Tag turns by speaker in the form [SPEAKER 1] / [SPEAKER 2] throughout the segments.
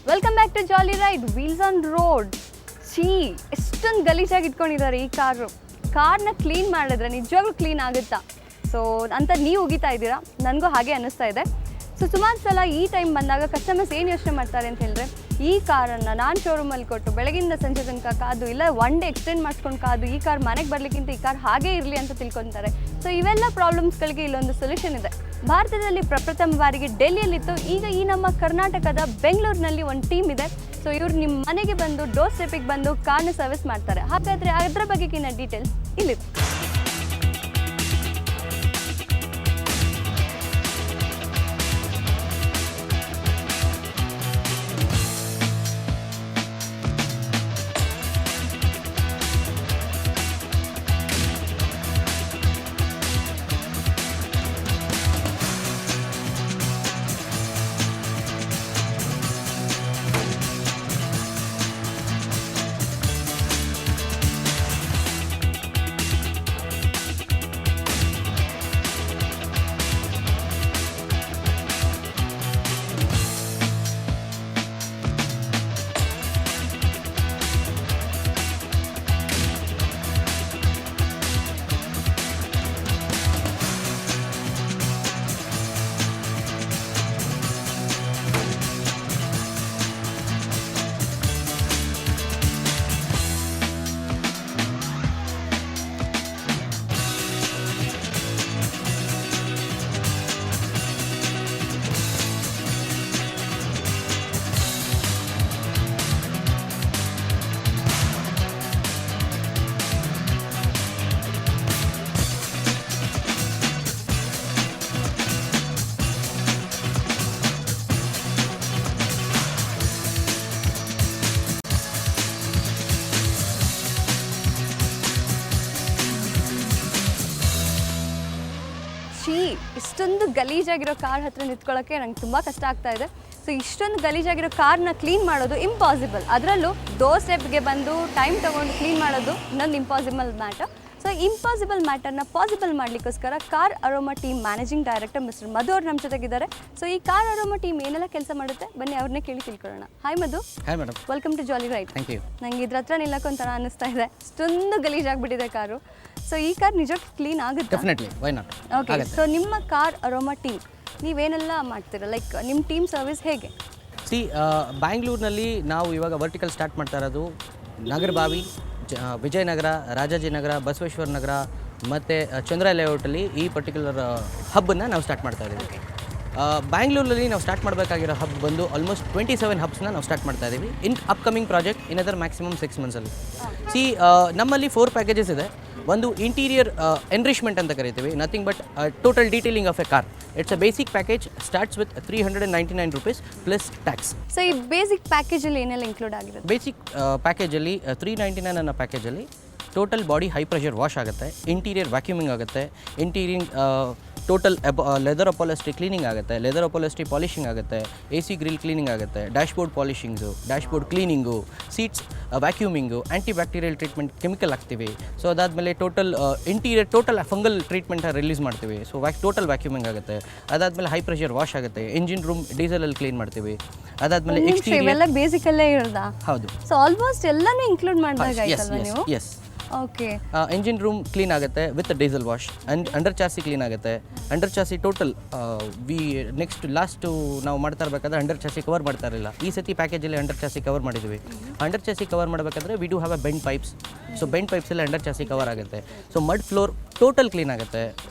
[SPEAKER 1] Welcome back to Jolly Ride Wheels on Road. ಎಷ್ಟೊಂದು ಗಲೀಜಾಗಿ ಇಟ್ಕೊಂಡಿದ್ದಾರೆ ಈ ಕಾರ್ನ ಕ್ಲೀನ್ ಮಾಡಿದ್ರೆ ನಿಜವಾಗ್ಲೂ ಕ್ಲೀನ್ ಆಗುತ್ತಾ? ಸೊ ಅಂತ ನೀವು ಉಗಿತಾ ಇದ್ದೀರಾ, ನನಗೂ ಹಾಗೆ ಅನ್ನಿಸ್ತಾ ಇದೆ. ಸೊ ಸುಮಾರು ಸಲ ಈ ಟೈಮ್ ಬಂದಾಗ ಕಸ್ಟಮರ್ಸ್ ಏನು ಯೋಚನೆ ಮಾಡ್ತಾರೆ ಅಂತ ಹೇಳಿದ್ರೆ, ಈ ಕಾರನ್ನು ನಾನು ಶೋರೂಮಲ್ಲಿ ಕೊಟ್ಟು ಬೆಳಗಿಂದ ಸಂಜೆ ತನಕ ಕಾದು, ಇಲ್ಲ ಒನ್ ಡೇ ಎಕ್ಸ್ಟೆಂಡ್ ಮಾಡಿಸ್ಕೊಂಡು ಕಾದು ಈ ಕಾರ್ ಮನೆಗೆ ಬರಲಿಕ್ಕಿಂತ ಈ ಕಾರ್ ಹಾಗೇ ಇರಲಿ ಅಂತ ತಿಳ್ಕೊತಾರೆ. ಸೊ ಇವೆಲ್ಲ ಪ್ರಾಬ್ಲಮ್ಸ್ಗಳಿಗೆ ಇಲ್ಲೊಂದು ಸೊಲ್ಯೂಷನ್ ಇದೆ. ಭಾರತದಲ್ಲಿ ಪ್ರಪ್ರಥಮ ಬಾರಿಗೆ ಡೆಲ್ಲಿಯಲ್ಲಿತ್ತು, ಈಗ ಈ ನಮ್ಮ ಕರ್ನಾಟಕದ ಬೆಂಗಳೂರಿನಲ್ಲಿ ಒಂದು ಟೀಮ್ ಇದೆ. ಸೊ ಇವ್ರು ನಿಮ್ಮ ಮನೆಗೆ ಬಂದು ಡೋರ್ ಸ್ಟೆಪ್ಪಿಗೆ ಬಂದು ಕಾರ್ನ ಸರ್ವಿಸ್ ಮಾಡ್ತಾರೆ. ಹಾಗಾದರೆ ಅದರ ಬಗ್ಗೆಗಿನ ಡೀಟೇಲ್ಸ್ ಇಲ್ಲಿದೆ. ಇಷ್ಟೊಂದು ಗಲೀಜಾಗಿರೋ ಕಾರ್ ಹತ್ರ ನಿಂತ್ಕೊಳ್ಳೋಕ್ಕೆ ನಂಗೆ ತುಂಬ ಕಷ್ಟ ಆಗ್ತಾ ಇದೆ. ಸೊ ಇಷ್ಟೊಂದು ಗಲೀಜಾಗಿರೋ ಕಾರ್ನ ಕ್ಲೀನ್ ಮಾಡೋದು ಇಂಪಾಸಿಬಲ್. ಅದರಲ್ಲೂ ಡೋರ್ ಸ್ಟೆಪ್ಗೆ ಬಂದು ಟೈಮ್ ತೊಗೊಂಡು ಕ್ಲೀನ್ ಮಾಡೋದು ಇನ್ನೊಂದು ಇಂಪಾಸಿಬಲ್ ಮ್ಯಾಟರ್. ಸೊ ಇಂಪಾಸಿಬಲ್ ಮ್ಯಾಟರ್ನ ಪಾಸಿಬಲ್ ಮಾಡಲಿಕ್ಕೋಸ್ಕರ car aroma team managing director mister Madhu ಅವ್ರು ನಮ್ಮ ಜೊತೆಗಿದ್ದಾರೆ. ಸೊ ಈ ಕಾರ್ ಅರೋಮಾ ಟೀಮ್ ಏನೆಲ್ಲ ಕೆಲಸ ಮಾಡುತ್ತೆ ಬನ್ನಿ ಅವ್ರನ್ನೇ ಕೇಳಿ ತಿಳ್ಕೊಳ್ಳೋಣ. Hi Madhu.
[SPEAKER 2] Hi madam.
[SPEAKER 1] Welcome to Jolly Ride.
[SPEAKER 2] Thank you.
[SPEAKER 1] ನಂಗೆ ಇದ್ರ ಹತ್ರ ನಿಲ್ಲಕ್ಕೊಂಥರ ಅನ್ನಿಸ್ತಾ ಇದೆ, ಅಷ್ಟೊಂದು ಗಲೀಜಾಗ್ಬಿಟ್ಟಿದೆ ಕಾರು. ಸೊ ಈ ಕಾರ್ ನಿಜಕ್ಕೆ ಕ್ಲೀನ್ ಆಗುತ್ತೆ?
[SPEAKER 2] Definitely, why not.
[SPEAKER 1] Okay, so ನಿಮ್ಮ ಕಾರ್ ಅರೋಮಾ ಟೀಮ್ ನೀವೇನೆಲ್ಲ ಮಾಡ್ತೀರಾ? ಲೈಕ್ ನಿಮ್ಮ ಟೀಮ್ ಸರ್ವಿಸ್ ಹೇಗೆ?
[SPEAKER 2] ಬ್ಯಾಂಗ್ಳೂರಿನಲ್ಲಿ ನಾವು ಇವಾಗ ವರ್ಟಿಕಲ್ ಸ್ಟಾರ್ಟ್ ಮಾಡ್ತಾ ಇರೋದು ನಾಗರಬಾವಿ, ವಿಜಯನಗರ, ರಾಜಾಜಿನಗರ, ಬಸವೇಶ್ವರ ನಗರ ಮತ್ತು ಚಂದ್ರ ಲೇಔಟಲ್ಲಿ ಈ ಪರ್ಟಿಕ್ಯುಲರ್ ಹಬ್ಬನ್ನು ನಾವು ಸ್ಟಾರ್ಟ್ ಮಾಡ್ತಾ ಇದ್ದೀವಿ. ಬ್ಯಾಂಗ್ಳೂರಲ್ಲಿ ನಾವು ಸ್ಟಾರ್ಟ್ ಮಾಡಬೇಕಾಗಿರೋ ಹಬ್ ಬಂದು ಆಲ್ಮೋಸ್ಟ್ 27 ಹಬ್ಸ್ನ ನಾವು ಸ್ಟಾರ್ಟ್ ಮಾಡ್ತಾ ಇದ್ದೀವಿ in upcoming project in other maximum 6 ಮಂತ್ಸಲ್ಲಿ. ನಮ್ಮಲ್ಲಿ 4 ಪ್ಯಾಕೇಜಸ್ ಇದೆ. ಒಂದು ಇಂಟೀರಿಯರ್ ಎನ್ರಿಚ್ಮೆಂಟ್ ಅಂತ ಕರಿತೀವಿ, nothing but total detailing of a car. It's a basic package, starts with 399 rupees plus tax.
[SPEAKER 1] So ಈ ಬೇಸಿಕ್ ಪ್ಯಾಕೇಜಲ್ಲಿ ಏನೆಲ್ಲ ಇನ್ಕ್ಲೂಡ್ ಆಗಿರುತ್ತೆ?
[SPEAKER 2] ಬೇಸಿಕ್ ಪ್ಯಾಕೇಜಲ್ಲಿ 399 ಅನ್ನೋ ಪ್ಯಾಕೇಜಲ್ಲಿ total body high pressure wash ಆಗುತ್ತೆ, ಇಂಟೀರಿಯರ್ ವ್ಯಾಕ್ಯೂಮಿಂಗ್ ಆಗುತ್ತೆ, interior total leather upholstery cleaning ಆಗುತ್ತೆ, ಲೆದರ್ ಅಪಾಲಸ್ಟ್ರಿ ಪಾಲಿಷಿಂಗ್ ಆಗುತ್ತೆ, AC ಗ್ರಿಲ್ ಕ್ಲೀನಿಂಗ್ ಆಗುತ್ತೆ, dashboard polishing, dashboard cleaning, seats vacuuming, anti bacterial treatment chemical ಹಾಕ್ತೀವಿ. ಸೊ ಅದಾದಮೇಲೆ interior total fungal treatment release ಮಾಡ್ತೀವಿ. So total vacuuming ಆಗುತ್ತೆ. ಅದಾದಮೇಲೆ high pressure wash ಆಗುತ್ತೆ, engine room ಡೀಸೆಲಲ್ಲಿ ಕ್ಲೀನ್ ಮಾಡ್ತೀವಿ. ಅದಾದಮೇಲೆ
[SPEAKER 1] ಇವೆಲ್ಲ ಬೇಸಿಕಲ್ಲೇ ಇರೋದಾ?
[SPEAKER 2] ಹೌದು.
[SPEAKER 1] ಸೊ ಆಲ್ಮೋಸ್ಟ್ ಎಲ್ಲನೂ ಇನ್ಕ್ಲೂಡ್ ಮಾಡಿದಾಗ ಆಯ್ತಲ್ವಾ ನೀವು?
[SPEAKER 2] Yes.
[SPEAKER 1] Okay.
[SPEAKER 2] Engine room clean ಆಗುತ್ತೆ with diesel wash, and under chassis clean ಆಗುತ್ತೆ. ಅಂಡರ್ ಚಾಸಿ ಟೋಟಲ್ ಲಾಸ್ಟು ನಾವು ಮಾಡ್ತಾ ಇರಬೇಕಾದ್ರೆ ಅಂಡರ್ ಚಾಸಿ ಕವರ್ ಮಾಡ್ತಾ ಇರಲಿಲ್ಲ. ಈ ಸತಿ ಪ್ಯಾಕೇಜಲ್ಲಿ ಅಂಡರ್ ಚಾಸಿ ಕವರ್ ಮಾಡಿದ್ದೀವಿ. ಅಂಡರ್ ಚಾಸಿ ಕವರ್ ಮಾಡಬೇಕಾದ್ರೆ we do have a bend pipes. So bend ಪೈಪ್ಸಲ್ಲಿ ಅಂಡರ್ ಚಾಸಿ ಕವರ್ ಆಗುತ್ತೆ. So mud floor total clean ಆಗುತ್ತೆ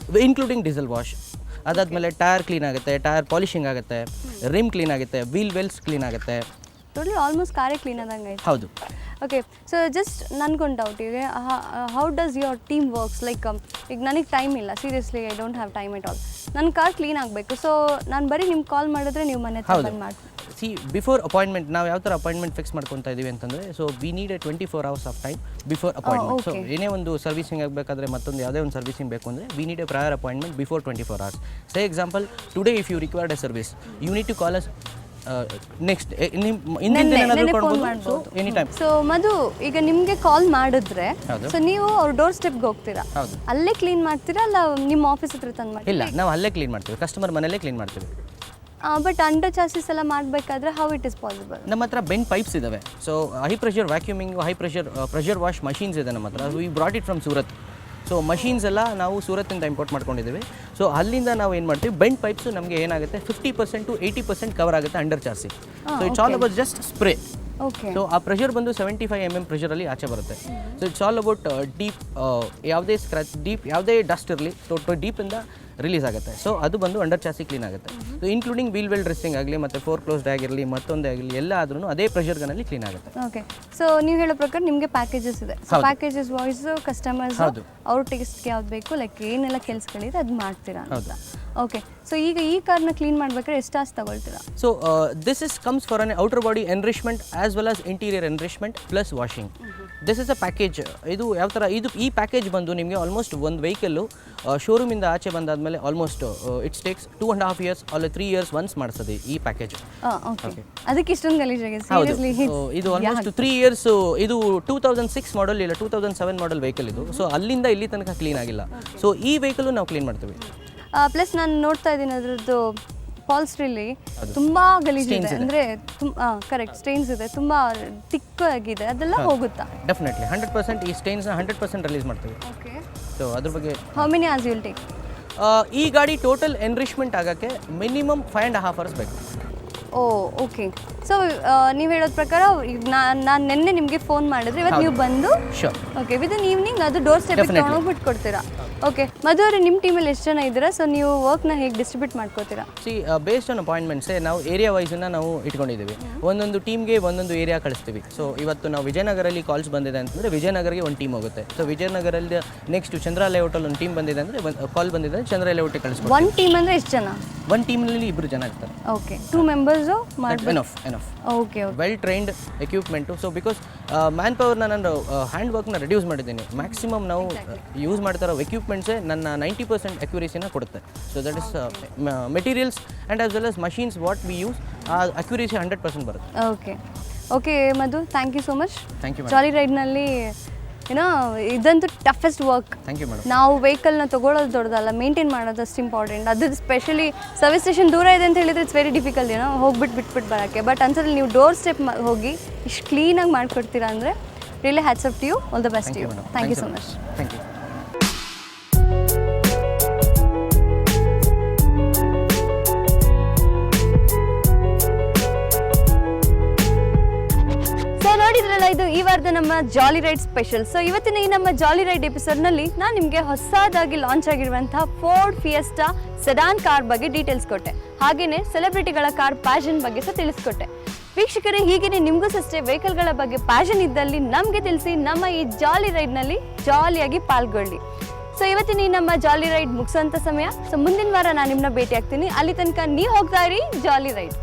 [SPEAKER 2] ಇನ್ಕ್ಲೂಡಿಂಗ್ ಡೀಸೆಲ್ ವಾಶ್. ಅದಾದಮೇಲೆ ಟೈರ್ ಕ್ಲೀನ್ ಆಗುತ್ತೆ, ಟೈರ್ ಪಾಲಿಷಿಂಗ್ ಆಗುತ್ತೆ, ರಿಮ್ ಕ್ಲೀನ್ ಆಗುತ್ತೆ, wheel wells clean ಆಗುತ್ತೆ.
[SPEAKER 1] Totally almost ಕಾರೇ ಕ್ಲೀನ್ ಆದಂಗೆ.
[SPEAKER 2] ಹೌದು.
[SPEAKER 1] ಓಕೆ, ಸೊ ಜಸ್ಟ್ ನನ್ಗೊಂದು ಡೌಟ್ ಇದೆ, how does your team works? Like ಈಗ ನನಗೆ ಟೈಮ್ ಇಲ್ಲ, seriously I don't have time at all. ನನ್ನ ಕಾರ್ ಕ್ಲೀನ್ ಆಗಬೇಕು. ಸೊ ನಾನು ಬರೀ ನಿಮ್ಗೆ ಕಾಲ್ ಮಾಡಿದ್ರೆ ನೀವು ಮನೆ ಬಂದು ಮಾಡಿ.
[SPEAKER 2] ಬಿಫೋರ್ ಅಪಾಯಿಂಟ್ಮೆಂಟ್ ನಾವು ಯಾವ ಥರ ಅಪಾಯಿಂಟ್ಮೆಂಟ್ ಫಿಕ್ಸ್ ಮಾಡ್ಕೊತಾ ಇದ್ದೀವಿ ಅಂತಂದರೆ, so we need A 24 hours of time before appointment. So ಏನೇ ಒಂದು ಸರ್ವಿಸಿಂಗ್ ಆಗಬೇಕಾದ್ರೆ, ಮತ್ತೊಂದು ಯಾವುದೇ ಒಂದು ಸರ್ವಿಸಿಂಗ್ ಬೇಕು ಅಂದರೆ we need a prior appointment before 24 hours. Say example, today if you required a service, you need to call us next any time.
[SPEAKER 1] So Madhu, ಈಗ ನಿಮಗೆ ಕಾಲ್ ಮಾಡಿದ್ರೆ ಸೊ ನೀವು ಅವ್ರ ಡೋರ್ ಸ್ಟೆಪ್ಗೆ ಹೋಗ್ತೀರಾ, ಅಲ್ಲೇ ಕ್ಲೀನ್ ಮಾಡ್ತೀರಾ ಅಲ್ಲ ನಿಮ್ಮ ಆಫೀಸ್ ಹತ್ರ ತಂದು ಮಾಡ್ತೀರಾ?
[SPEAKER 2] ಇಲ್ಲ, ನಾವು ಅಲ್ಲೇ ಕ್ಲೀನ್ ಮಾಡ್ತೀವಿ, ಕಸ್ಟಮರ್ ಮನೆಯಲ್ಲೇ ಕ್ಲೀನ್ ಮಾಡ್ತೀವಿ.
[SPEAKER 1] ಬಟ್ ಅಂಡರ್ ಚಾಸಿಸ್ ಎಲ್ಲ ಮಾಡಬೇಕಾದ್ರೆ ಹೌ ಇಟ್ ಇಸ್ ಪಾಸಿಬಲ್?
[SPEAKER 2] ನಮ್ಮ ಹತ್ರ ಬೆಂಡ್ ಪೈಪ್ಸ್ ಇದ್ದಾವೆ. So high pressure vacuuming, high pressure wash machines ಇದೆ ನಮ್ಮ ಹತ್ರ. We brought it from Surat. So machines ಎಲ್ಲ ನಾವು ಸೂರತ್ತಿಂದ ಇಂಪೋರ್ಟ್ ಮಾಡ್ಕೊಂಡಿದ್ದೀವಿ. ಸೊ ಅಲ್ಲಿಂದ ನಾವು ಏನು ಮಾಡ್ತೀವಿ, ಬೆಂಡ್ ಪೈಪ್ಸು ನಮಗೆ ಏನಾಗುತ್ತೆ 50% to 80% ಕವರ್ ಆಗುತ್ತೆ under chassis. So it's all about just spray.
[SPEAKER 1] Okay.
[SPEAKER 2] So ಆ ಪ್ರೆಷರ್ ಬಂದು 75 mm ಪ್ರೆಷರಲ್ಲಿ ಆಚೆ ಬರುತ್ತೆ. So it's all about deep, ಯಾವುದೇ ಸ್ಕ್ರಾಚ್, ಯಾವುದೇ ಡಸ್ಟ್ ಇರಲಿ ಡೀಪಿಂದ ರಿಲೀಸ್ ಆಗುತ್ತೆ. ಸೊ ಅದು ಬಂದು ಅಂಡರ್ ಚಾಸಿ ಕ್ಲೀನ್ ಆಗುತ್ತೆ. So including wheel well dressing ಆಗಲಿ ಮತ್ತು ಫೋರ್ ಕ್ಲೋಸ್ಡ್ ಆಗಿರಲಿ ಮತ್ತೊಂದೇ ಆಗಲಿ ಎಲ್ಲ ಆದ್ರೂ ಅದೇ ಪ್ರೆಷರ್ ಗನ್ನಲ್ಲಿ ಕ್ಲೀನ್ ಆಗುತ್ತೆ.
[SPEAKER 1] ಓಕೆ. ಸೊ ನೀವು ಹೇಳೋ ಪ್ರಕಾರ ನಿಮಗೆ ಪ್ಯಾಕೇಜಸ್ ಇದೆ. ಪ್ಯಾಕೇಜಸ್ ವಾಯ್ಸ್ ಕಸ್ಟಮರ್ಸ್ ಅವ್ರ ಟೇಸ್ಟ್ಗೆ ಯಾವ್ದು ಬೇಕು, ಲೈಕ್ ಏನೆಲ್ಲ ಕೆಲಸಗಳಿದೆ ಅದು ಮಾಡ್ತೀರಾ ಅಂತ. ಓಕೆ. ಸೊ ಈಗ ಈ ಕಾರ್ನ ಕ್ಲೀನ್ ಮಾಡ್ಬೇಕಾದ್ರೆ ಎಷ್ಟು ತಾಸು ತಗೊಳ್ತೀರಾ?
[SPEAKER 2] So this is comes for an outer body enrichment as well as interior enrichment plus washing. This is a package. ಇದು ಯಾವ ಥರ, ಈ ಪ್ಯಾಕೇಜ್ ಬಂದು ನಿಮಗೆ ಆಲ್ಮೋಸ್ಟ್ ಒಂದು ವೆಹಿಕಲ್ಲು ಶೋರೂಮಿಂದ ಆಚೆ ಬಂದಾದಮೇಲೆ ಆಲ್ಮೋಸ್ಟ್ ಇಟ್ಸ್ ಟೇಕ್ಸ್ 2.5 years ಅಲ್ಲ 3 years ಒನ್ಸ್ ಮಾಡಿಸ್ತದೆ ಈ ಪ್ಯಾಕೇಜ್.
[SPEAKER 1] ಓಕೆ. ಅದಕ್ಕೆ ಇಷ್ಟೊಂದು ಗಲೀಜಾಗಿದೆ ಸೀರಿಯಸ್ಲಿ.
[SPEAKER 2] ಇದು ಆಲ್ಮೋಸ್ಟ್ 3 years. ಇದು 2006 ಮಾಡಲ್ ಇಲ್ಲ 2007 ಮಾಡಲ್ ವೆಹಿಕಲ್ ಇದು. ಸೊ ಅಲ್ಲಿಂದ ಇಲ್ಲಿ ತನಕ ಕ್ಲೀನ್ ಆಗಿಲ್ಲ. ಸೊ ಈ ವೆಹಿಕಲ್ಲು ನಾವು ಕ್ಲೀನ್ ಮಾಡ್ತೀವಿ.
[SPEAKER 1] ಪ್ಲಸ್ ನಾನು ನೋಡ್ತಾ ಇದ್ದೀನಿ ಅದರದ್ದು ಪಾಲ್ಸ್ಟ್ರಿಲಿ ತುಂಬ ಗಲೀಜಿದೆ, ಅಂದರೆ ಕರೆಕ್ಟ್ ಸ್ಟೇನ್ಸ್ ಇದೆ, ತುಂಬ ತಿಕ್ಕಾಗಿದೆ, ಅದೆಲ್ಲ ಹೋಗುತ್ತಾ?
[SPEAKER 2] ಡೆಫಿನೆಟ್ಲಿ 100% ಈ ಸ್ಟೇನ್ಸ್ನ 100% ರಿಲೀಸ್ ಮಾಡ್ತೀವಿ.
[SPEAKER 1] ಓಕೆ.
[SPEAKER 2] ಸೊ ಅದ್ರ ಬಗ್ಗೆ
[SPEAKER 1] how many hours will take?
[SPEAKER 2] ಈ ಗಾಡಿ ಟೋಟಲ್ ಎನ್ರಿಚ್ಮೆಂಟ್ ಆಗೋಕ್ಕೆ ಮಿನಿಮಮ್ 5.5 hours ಬೇಕು.
[SPEAKER 1] ಓ ಓಕೆ. ಸೊ ನೀವು ಹೇಳೋದ ಪ್ರಕಾರ ಈಗ ನಾನು ನಿನ್ನೆ ನಿಮಗೆ ಫೋನ್ ಮಾಡಿದ್ರೆ ಇವತ್ತು ನೀವು ಬಂದು
[SPEAKER 2] ಶೋರ್
[SPEAKER 1] ಓಕೆ ವಿದಿನ್ ಈವ್ನಿಂಗ್ ಅದು ಡೋರ್ ಸ್ಟೆಪ್ಗೆ ತೊಗೊಂಡೋಗ್ಬಿಟ್ಟು ಕೊಡ್ತೀರಾ? ಓಕೆ. ಮಧು ಅವರೇ, ನಿಮ್ಮ ಟೀಮಲ್ಲಿ ಎಷ್ಟು ಜನ ಇದ್ದೀರಾ? ಸೊ ನೀವು ವರ್ಕ್ನ ಹೇಗೆ ಡಿಸ್ಟ್ರಿಬ್ಯೂಟ್ ಮಾಡ್ಕೋತೀರಾ?
[SPEAKER 2] ಬೇಸ್ಡ್ ಆನ್ ಅಪಾಯಿಂಟ್ಮೆಂಟ್ಸೇ ನಾವು ಏರಿಯಾ ವೈಸನ್ನು ನಾವು ಇಟ್ಕೊಂಡಿದ್ದೀವಿ. ಒಂದೊಂದು ಟೀಮ್ಗೆ ಒಂದೊಂದು ಏರಿಯಾ ಕಳಿಸ್ತೀವಿ. ಸೊ ಇವತ್ತು ನಾವು ವಿಜಯನಗರಲ್ಲಿ ಕಾಲ್ಸ್ ಬಂದಿದೆ ಅಂತಂದರೆ ವಿಜಯನಗರಿಗೆ ಒಂದು ಟೀಮ್ ಹೋಗುತ್ತೆ. ಸೊ ವಿಜಯನಗರಲ್ಲಿ ನೆಕ್ಸ್ಟ್ ಚಂದ್ರ ಲೇಔಟಲ್ಲಿ ಒಂದು ಟೀಮ್ ಬಂದಿದೆ ಅಂದರೆ ಕಾಲ್ ಬಂದಿದೆ ಅಂದರೆ ಚಂದ್ರ ಲೇಔಟಿಗೆ ಕಳಿಸ್ಬೋದು.
[SPEAKER 1] ಒನ್ ಟೀಮ್ ಅಂದರೆ ಎಷ್ಟು ಜನ?
[SPEAKER 2] ಒಂದು ಟೀಮ್ನಲ್ಲಿ 2 ಜನ ಇರ್ತಾರೆ.
[SPEAKER 1] Okay. 2 members
[SPEAKER 2] enough.
[SPEAKER 1] Okay.
[SPEAKER 2] Well trained equipment. So because man ಪವರ್ನ ನಾನು ಹ್ಯಾಂಡ್ ವರ್ಕ್ನ ರಿಡ್ಯೂಸ್ ಮಾಡಿದ್ದೀನಿ. ಮ್ಯಾಕ್ಸಿಮಮ್ ನಾವು ಯೂಸ್ ಮಾಡ್ತಾರೋ ಎಕ್ವಿಪ್ಮೆಂಟ್ಸೇ ನನ್ನ 90% ಅಕ್ಯುರೇಸಿನ ಕೊಡುತ್ತೆ. So that is materials and as well as machines what we use, ಆ ಅಕ್ಯುರೇಸಿ 100% ಬರುತ್ತೆ.
[SPEAKER 1] Okay. Okay Madhu, thank you so much.
[SPEAKER 2] Thank you.
[SPEAKER 1] Jolly ರೈಡ್ನಲ್ಲಿ ಏನೋ ಇದಂತೂ toughest work.
[SPEAKER 2] Thank you madam.
[SPEAKER 1] ನಾವು ವೆಹಿಕಲ್ನ ತೊಗೊಳ್ಳೋದು ದೊಡ್ಡದಲ್ಲ, ಮೇಂಟೈನ್ ಮಾಡೋದು ಅಷ್ಟು ಇಂಪಾರ್ಟೆಂಟ್. ಅದು ಸ್ಪೆಷಲಿ ಸರ್ವಿಸ್ ಸ್ಟೇಷನ್ ದೂರ ಇದೆ ಅಂತ ಹೇಳಿದ್ರೆ ಇಟ್ಸ್ ವೆರಿ ಡಿಫಿಕಲ್ಟ್ ಬಿಟ್ಬಿಟ್ಟು ಬರೋಕ್ಕೆ. ಬಟ್ ಅನ್ಸಲ್ಲಿ ನೀವು ಡೋರ್ ಸ್ಟೆಪ್ ಹೋಗಿ ಇಷ್ಟು ಕ್ಲೀನಾಗಿ ಮಾಡಿಕೊಡ್ತೀರಾ ಅಂದರೆ really hats off to you. All the best you. Thank you so much.
[SPEAKER 2] Thank you.
[SPEAKER 1] ನೋಡಿದ್ರಲ್ಲ, ಇದು ಈ ವಾರದ ನಮ್ಮ ಜಾಲಿ ರೈಡ್ ಸ್ಪೆಷಲ್. ಸೊ ಇವತ್ತಿನ ಈ ನಮ್ಮ ಜಾಲಿ ರೈಡ್ ಎಪಿಸೋಡ್ನಲ್ಲಿ ನಾನು ನಿಮಗೆ ಹೊಸದಾಗಿ ಲಾಂಚ್ ಆಗಿರುವಂತಹ ಫೋರ್ಡ್ ಫಿಯೆಸ್ಟಾ ಸೆಡಾನ್ ಕಾರ್ ಬಗ್ಗೆ ಡೀಟೇಲ್ಸ್ ಕೊಟ್ಟೆ. ಹಾಗೆಯೇ ಸೆಲೆಬ್ರಿಟಿಗಳ ಕಾರ್ ಪ್ಯಾಷನ್ ಬಗ್ಗೆ ಸಹ ತಿಳಿಸ್ಕೊಟ್ಟೆ. ವೀಕ್ಷಕರೇ, ಹೀಗೇನೆ ನಿಮಗೂ ಅಷ್ಟೇ ವೆಹಿಕಲ್ಗಳ ಬಗ್ಗೆ ಪ್ಯಾಷನ್ ಇದ್ದಲ್ಲಿ ನಮಗೆ ತಿಳಿಸಿ, ನಮ್ಮ ಈ ಜಾಲಿ ರೈಡ್ನಲ್ಲಿ ಜಾಲಿಯಾಗಿ ಪಾಲ್ಗೊಳ್ಳಿ. ಸೊ ಇವತ್ತಿನ ಈ ನಮ್ಮ ಜಾಲಿ ರೈಡ್ ಮುಗಿಸೋಂಥ ಸಮಯ. ಸೊ ಮುಂದಿನ ವಾರ ನಾನು ನಿಮ್ಮನ್ನ ಭೇಟಿ ಆಗ್ತೀನಿ. ಅಲ್ಲಿ ತನಕ ನೀವು ಹೋಗ್ತಾ ಇರಿ ಜಾಲಿ ರೈಡ್.